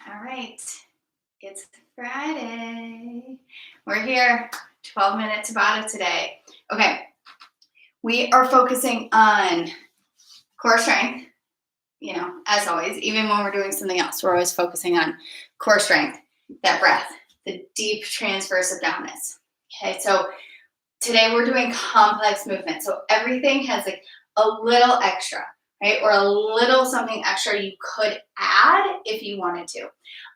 All right, it's Friday. We're here, 12-minute Tabata today. Okay, we are focusing on core strength, as always, even when we're doing something else, we're always focusing on core strength, that breath, the deep transverse abdominis. Okay, so today we're doing complex movement. So everything has like a little extra, right? Or a little something extra you could add if you wanted to.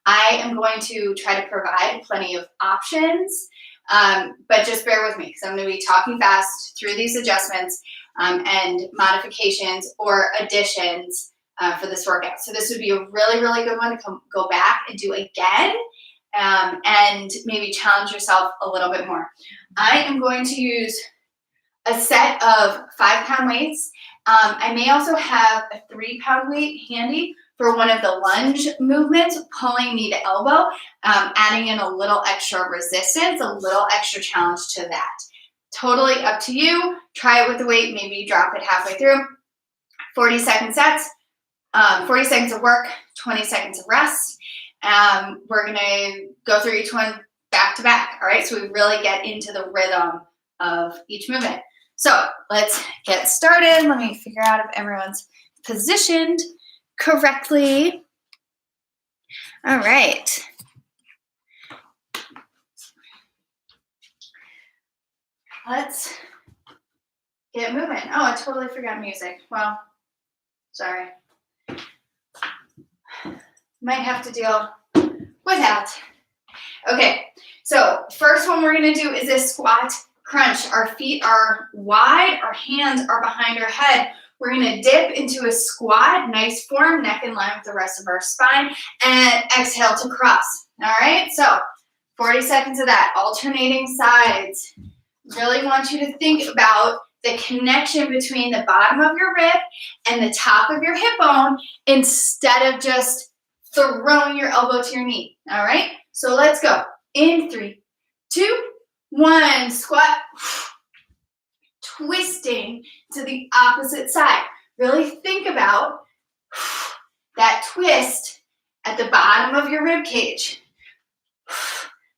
I am going to try to provide plenty of options, but just bear with me because I'm going to be talking fast through these adjustments and modifications or additions for this workout. So this would be a really, really good one to go back and do again and maybe challenge yourself a little bit more. I am going to use a set of 5-pound weights. I may also have a 3-pound weight handy for one of the lunge movements, pulling knee to elbow, adding in a little extra resistance, a little extra challenge to that. Totally up to you. Try it with the weight, maybe drop it halfway through. 40-second sets, 40 seconds of work, 20 seconds of rest. We're gonna go through each one back to back, all right? So we really get into the rhythm of each movement. So let's get started. Let me figure out if everyone's positioned correctly. All right. Let's get moving. Oh, I totally forgot music. Well, sorry. Might have to deal with that. Okay, so first one we're gonna do is a squat crunch. Our feet are wide, our hands are behind our head. We're gonna dip into a squat, nice form, neck in line with the rest of our spine, and exhale to cross. All right, so 40 seconds of that, alternating sides. Really want you to think about the connection between the bottom of your rib and the top of your hip bone instead of just throwing your elbow to your knee. All right, so let's go. In 3, 2, 1, squat. Twisting to the opposite side. Really think about that twist at the bottom of your rib cage.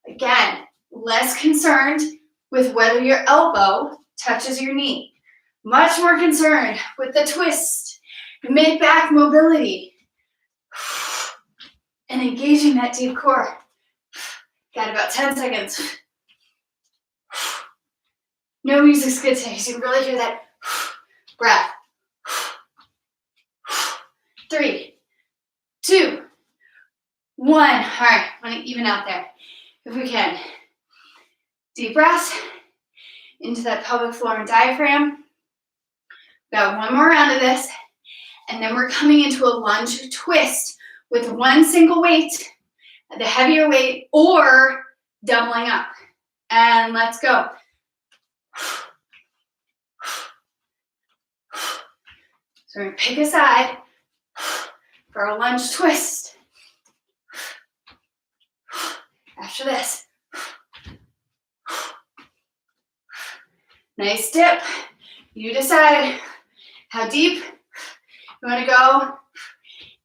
Again, less concerned with whether your elbow touches your knee. Much more concerned with the twist, mid-back mobility, and engaging that deep core. Got about 10 seconds. No music's good today, so you can really hear that breath. 3, 2, 1. All right, I want to even out there if we can. Deep breath into that pelvic floor and diaphragm. Got one more round of this, and then we're coming into a lunge twist with one single weight, the heavier weight, or doubling up. And let's go. So we're going to pick a side for a lunge twist. After this. Nice dip. You decide how deep you want to go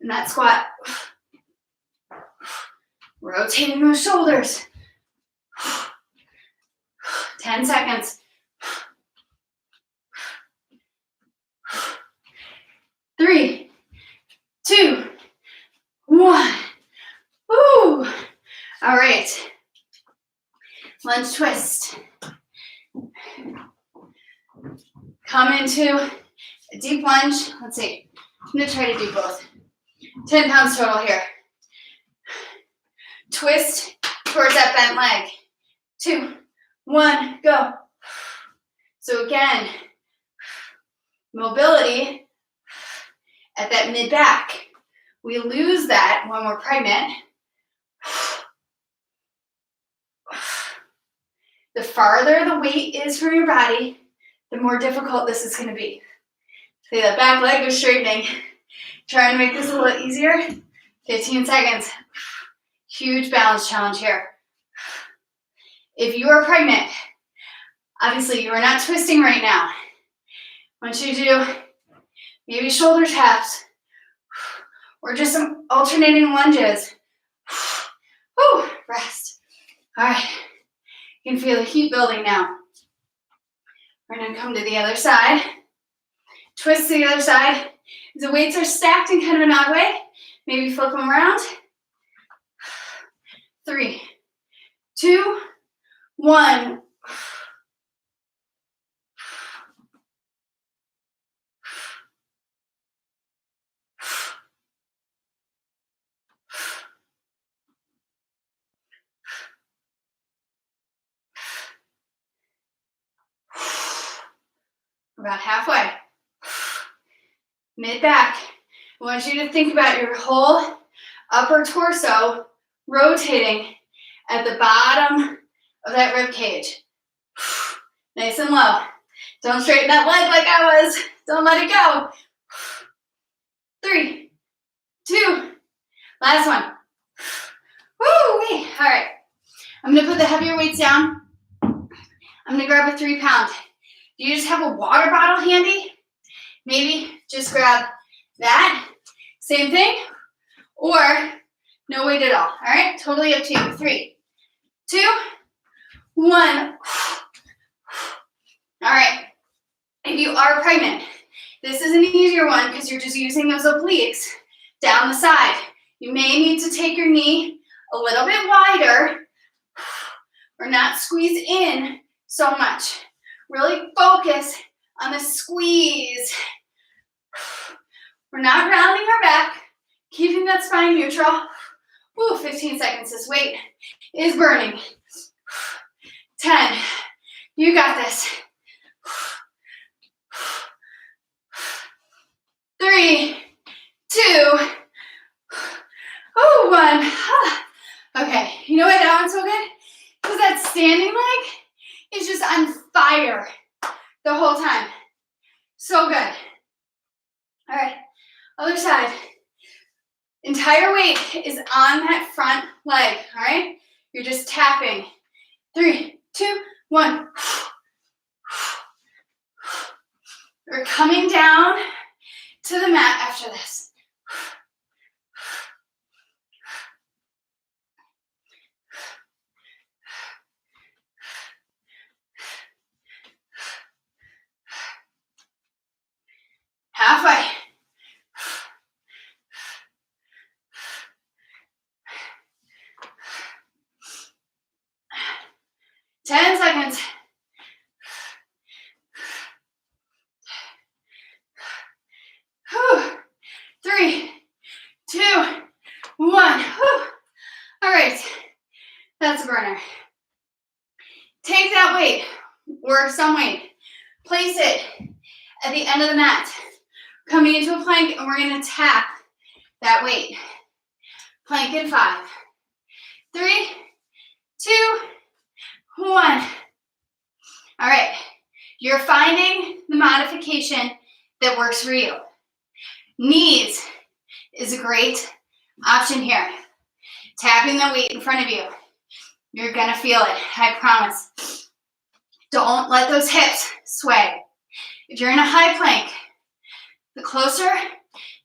in that squat. Rotating those shoulders. 10 seconds. 3, 2, 1. Woo! All right. Lunge twist. Come into a deep lunge. Let's see. I'm going to try to do both. 10 pounds total here. Twist towards that bent leg. 2, 1, go. So again, mobility at that mid-back. We lose that when we're pregnant. The farther the weight is from your body, the more difficult this is going to be. See, that back leg is straightening. Trying to make this a little easier. 15 seconds. Huge balance challenge here. If you are pregnant, obviously you are not twisting right now. Once you do maybe shoulder taps or just some alternating lunges, rest. All right, you can feel the heat building now. We're gonna come to the other side. Twist to the other side. The weights are stacked in kind of an odd way. Maybe flip them around. 3, 2, 1. About halfway. Mid-back. I want you to think about your whole upper torso rotating at the bottom of that rib cage. Nice and low. Don't straighten that leg like I was. Don't let it go. 3, 2, last one. Woo-wee. All right. I'm going to put the heavier weights down. I'm going to grab a 3-pound. Do you just have a water bottle handy? Maybe just grab that. Same thing. Or no weight at all. All right? Totally up to you. 3, 2, 1. All right. If you are pregnant, this is an easier one because you're just using those obliques down the side. You may need to take your knee a little bit wider or not squeeze in so much. Really focus on the squeeze. We're not rounding our back, keeping that spine neutral. Ooh, 15 seconds. This weight is burning. 10. You got this. 3, 2, 1. Okay, you know why that one's so good? Because that standing leg is just on fire the whole time. So good. All right, other side. Entire weight is on that front leg, all right? You're just tapping. 3, 2, 1. We're coming down to the mat after this. Halfway. 10 seconds. 3, 2, 1. All right, that's a burner. Take that weight, or some weight, place it at the end of the mat. Coming into a plank, and we're going to tap that weight. Plank in 5, 3, 2, 1. All right, you're finding the modification that works for you. Knees is a great option here. Tapping the weight in front of you. You're gonna feel it, I promise. Don't let those hips sway. If you're in a high plank, the closer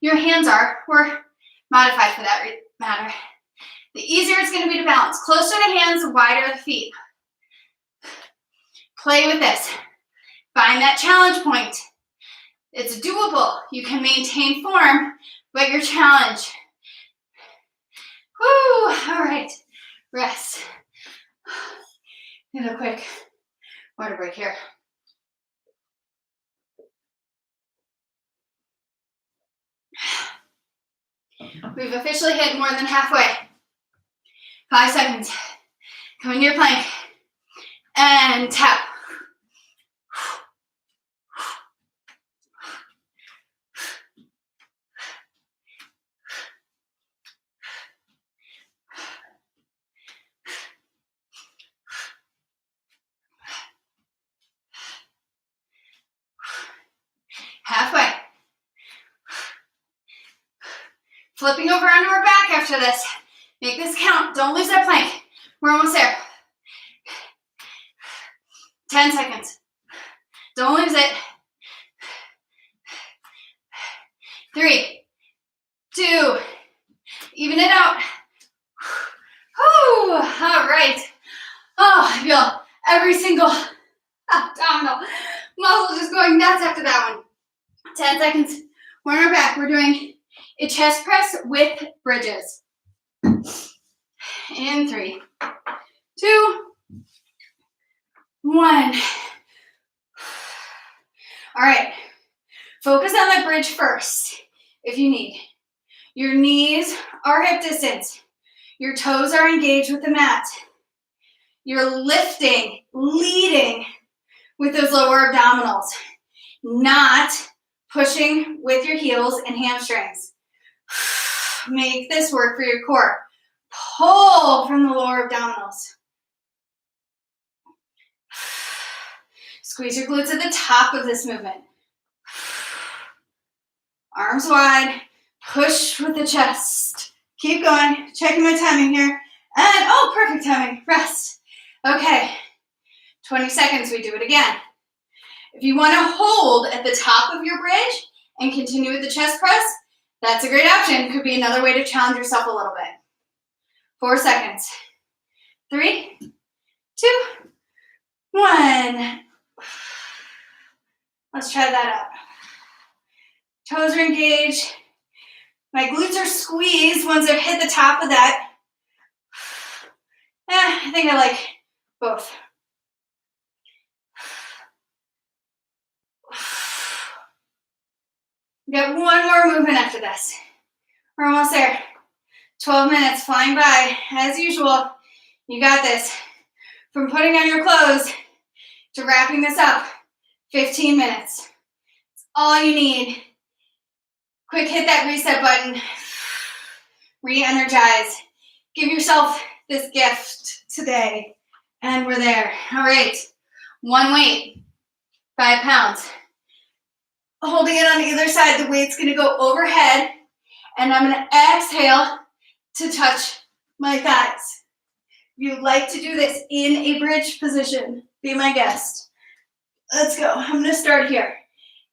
your hands are, or modified for that matter, the easier it's gonna be to balance. Closer the hands, the wider the feet. Play with this. Find that challenge point. It's doable. You can maintain form, but your challenge. Woo! All right. Rest. Need a quick water break here. We've officially hit more than halfway. 5 seconds. Come into your plank. And tap. Halfway. Flipping over onto our back after this. Make this count. Don't lose that plank. We're almost there. 10 seconds. Don't lose it. 3, 2, even it out. Whew. dots after that one. 10 seconds. We're on our back. We're doing a chest press with bridges. In 3, 2, 1. All right. Focus on that bridge first if you need. Your knees are hip distance. Your toes are engaged with the mat. You're lifting, leading with those lower abdominals, not pushing with your heels and hamstrings. Make this work for your core. Pull from the lower abdominals. Squeeze your glutes at the top of this movement. Arms wide, push with the chest. Keep going, checking my timing here. And, oh, perfect timing, rest. Okay, 20 seconds, we do it again. If you want to hold at the top of your bridge and continue with the chest press, that's a great option. Could be another way to challenge yourself a little bit. 4 seconds. 3, 2, 1. Let's try that out. Toes are engaged. My glutes are squeezed once I've hit the top of that. I think I like both. We got one more movement after this. We're almost there. 12 minutes flying by. As usual, you got this. From putting on your clothes to wrapping this up, 15 minutes. It's all you need. Quick hit that reset button. Re-energize. Give yourself this gift today. And we're there. All right. One weight, 5 pounds. Holding it on either side, the weight's gonna go overhead, and I'm gonna exhale to touch my thighs. If you'd like to do this in a bridge position, be my guest. Let's go. I'm gonna start here.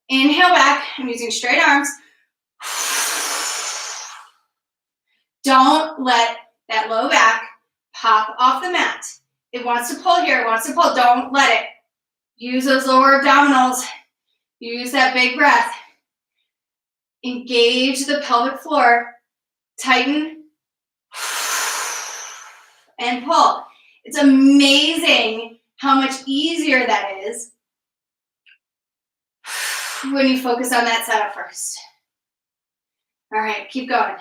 Inhale back. I'm using straight arms. Don't let that low back pop off the mat. It wants to pull here. It wants to pull. Don't let it. Use those lower abdominals. Use that big breath. Engage the pelvic floor. Tighten. And pull. It's amazing how much easier that is when you focus on that setup first. All right, keep going.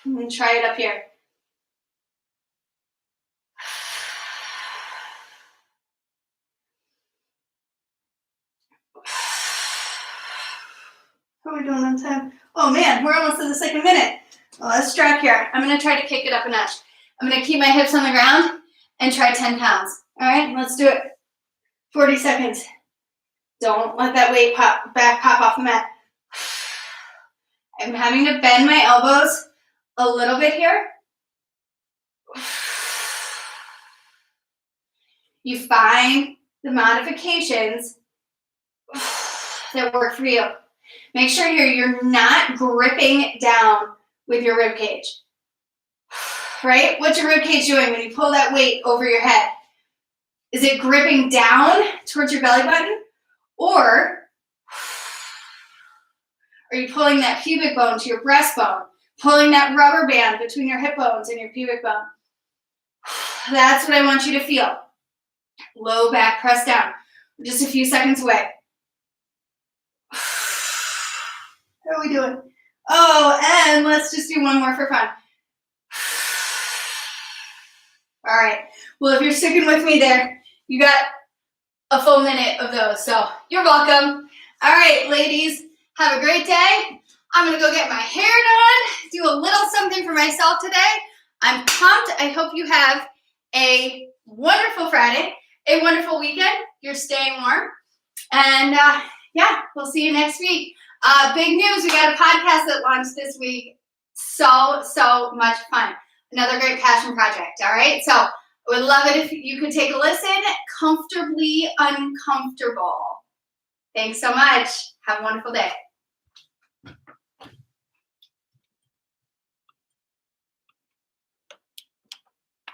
And then try it up here. How are we doing on time? Oh man, we're almost to the second minute. Well, let's track here. I'm gonna try to kick it up a notch. I'm gonna keep my hips on the ground and try 10 pounds. All right, let's do it. 40 seconds. Don't let that weight back pop off the mat. I'm having to bend my elbows a little bit here. You find the modifications that work for you. Make sure here you're not gripping down with your rib cage. Right? What's your rib cage doing when you pull that weight over your head? Is it gripping down towards your belly button? Or are you pulling that pubic bone to your breastbone? Pulling that rubber band between your hip bones and your pubic bone? That's what I want you to feel. Low back press down. We're just a few seconds away. How are we doing? Oh, and let's just do one more for fun. All right. Well, if you're sticking with me there, you got a full minute of those. So you're welcome. All right, ladies, have a great day. I'm going to go get my hair done, do a little something for myself today. I'm pumped. I hope you have a wonderful Friday, a wonderful weekend. You're staying warm. And yeah, we'll see you next week. Big news, we got a podcast that launched this week. So much fun. Another great passion project, all right? So I would love it if you could take a listen. Comfortably uncomfortable. Thanks so much. Have a wonderful day.